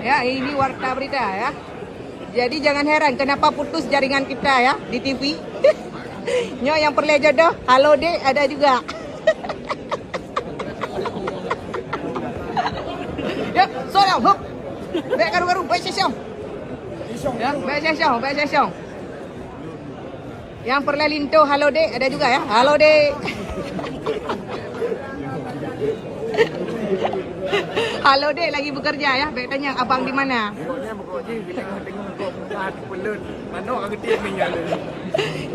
Ya, ini warta berita ya. Jadi jangan heran kenapa putus jaringan kita ya di TV. Nyo yang perlu jodoh, halo dek ada juga. Ya, soalnya hop. Baik karu-karu, baik sesiong. Ya, baik sesiong, baik sesiong. Yang perlu linto, halo dek ada juga ya. Halo dek. Halo dek lagi bekerja ya. Baik tanya abang di mana?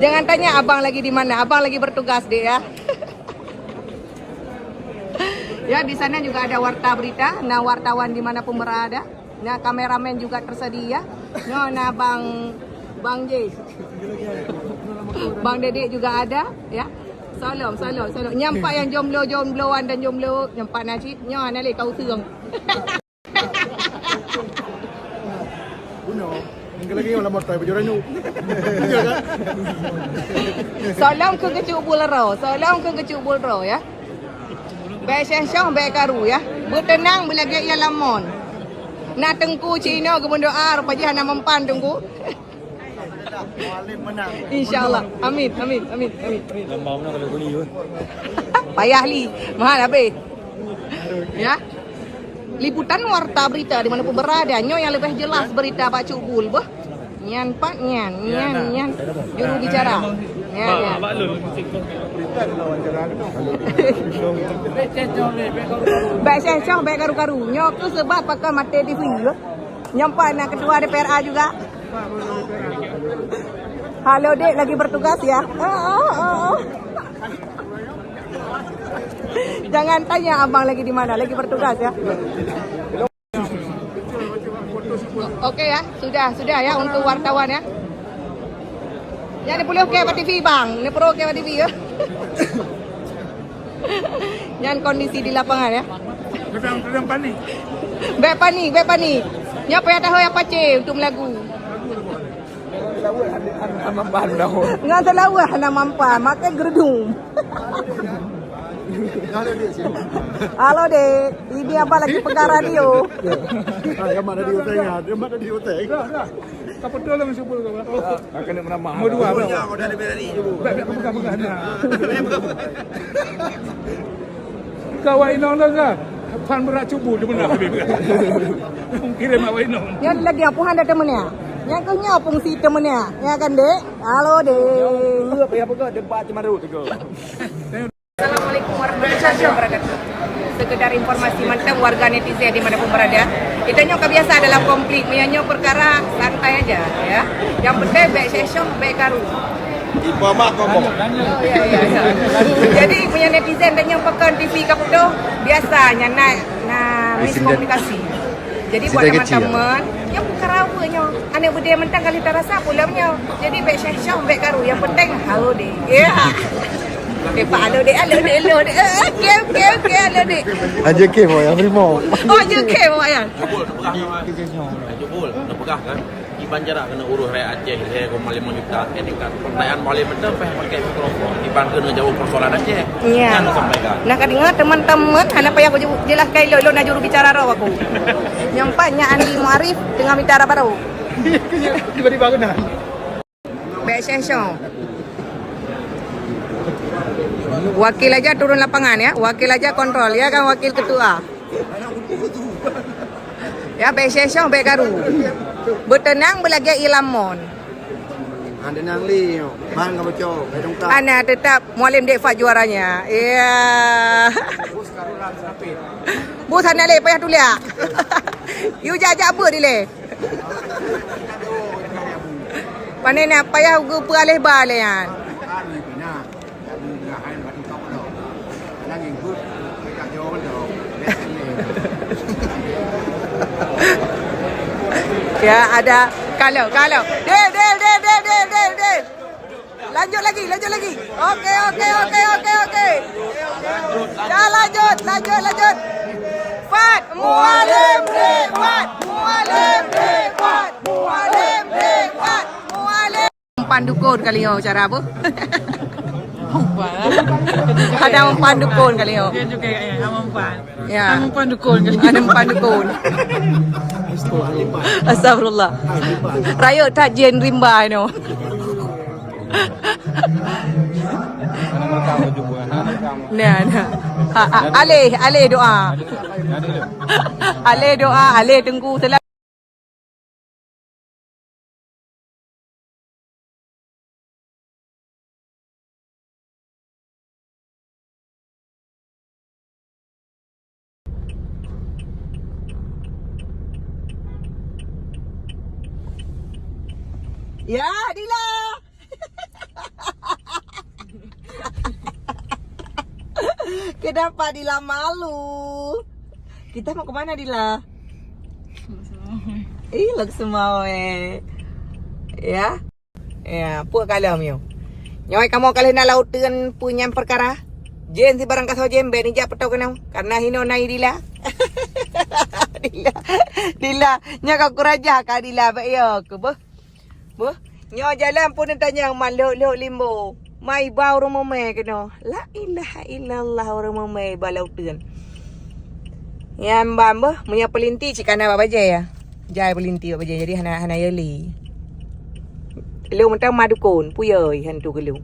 Jangan tanya abang lagi di mana. Abang lagi bertugas dek ya. Ya di sana juga ada warta berita. Nah wartawan dimanapun berada. Nah kameramen juga tersedia. Nah bang J, bang Dedek juga ada ya. Salam. Nyampak yang jombloan dan jomblo nyampak nasi. Nyo nale kau thường. Lagi orang motor berjualan nu. Salam ke kecubul ro ya. Baik sesong baik karu ya. Bertenang belagi ia lamon. Na tengku Cina kemun doa rupanya hana mempan tunggu. InsyaAllah. Amin. Lambau nak kalau kuni pun. Payah li. Mahal habis. Ya. Liputan warta berita dimanapun berada. Nyo yang lebih jelas berita Pak Cubul. Bah. Nyan. Juru bicara. Nyan. Baik sesong, baik karu-karu. Nyo tu sebab pakai mata TV. Nyampak nak ketua DPRA juga. Halo dek, lagi bertugas ya. Jangan tanya abang lagi di mana, lagi bertugas ya. Oke ya, sudah ya untuk wartawan ya. Ya ni boleh okey TV bang, ni pro okey TV ya. Jangan kondisi di lapangan ya. Sedang panik. Baik panik. Nya payah tahu apa untuk melagu. Ngan terlawa hana mampan, makan gerudung. Halo dek, ini apa lagi perkara dia? Yang mana di hotel? Apa betul lah masuk puluh kau? Akan nak menambah. Mau dua apa? Kau dah lebih dari itu. Baik pegang. Kau wainong dah ke? Pan berat cubu dia benar. Kirim mak wainong. Yang lagi apuhan dah temennya. Yang kau nyapung si temennya. Ya kan dek? Halo dek. Apa ke? Debat cemaru tu kau. Assalamualaikum warahmatullahi wabarakatuh. Sekedar informasi mantap warga netizen di manapun berada. Kita nyok biasa dalam konflik, menyanyi perkara santai aja ya. Yang penting baik session, baik karu. Ibu mak ngomong. Oh ya. Jadi punya netizen dan yang pekan TV kamu tu biasanya nak miskomunikasi. Jadi buat teman-teman yang perkara awalnya, anak berdaya mentang kali terasa pulamnya. Jadi baik session, baik karu. Yang penting halo deh. Ya. Pak halo dek. Okey, halo dek. Aja ke mau yang primo. Oh, je ke mau ayah. Jubul, nak pegah kan? Iban jarak kena urus rakyat Aceh, saya 5 juta. Tingkat pertanyaan boleh betul pakai mikrofon. Iban kena jawab persoalan Aceh. Ya. Jangan sampaikan. Nak dengar teman-teman, anak payah aku jelaskan lo nak juru bicara raw aku. Nyampaknya Andi Muarif dengan bicara baru. Tiba-tiba kena. Baik session. Wakil aja turun lapangan ya, wakil aja kontrol ya kan wakil ketua. Ya baik session, baik karu. Bertenang belaga ilamon. Anda nang li, bang kamu cok, hidung tak. Ana tetap Mualim Dekfat juaranya. Ya. Bus sana le payah tulia. You jajak apa dia le? Panena payah gu peralih balean. Ya ada kalau Del. Lanjut lagi. Okey. Ya lanjut. Fat Mualim Dekfat. Pandukun kali yo cara apa? Ada mempandukun kali yo. Dia juga kayaknya mempan. Ya. Mempandukun kali. Ada mempandukun. Astagfirullah. Raya tak jen rimba no. Nah. Ale doa. Ale tunggu telah. Ya, Dila. Kenapa Dila malu? Kita mau kemana Dila? Lag semua ya. Ya, puak kalam yo. Nyoi kamu kalian nak lautan punya perkara. Jen si barang kaso jembe ni jak petau kenau karena hino nai Dila. Dila, nya kau kuraja ka Dila ba yo ke boh. Nyo jalan pun tanya maluk limbo. Mai bau rumah mai kena. La ilaha illallah rumah mai balau tuan. Yang bamba punya pelinti cikana apa baja ya. Jai pelinti apa baja jadi hana yeli. Lu mentang madukun puyoi hantu gelu.